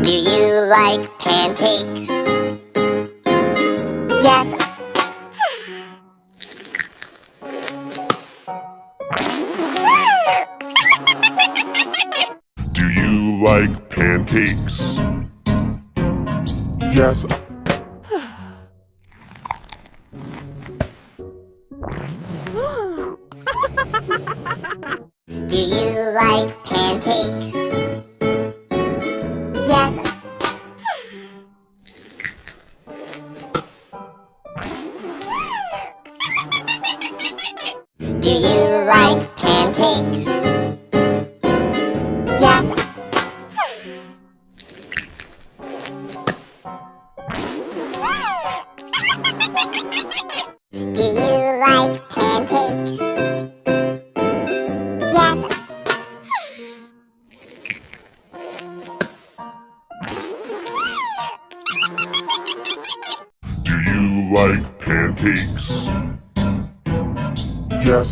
Do you like pancakes? Yes. Do you like pancakes? Yes. Do you like pancakes? Yes. Do you like pancakes? Yes. Do you like pancakes? Yes. Do you like pancakes? Yes.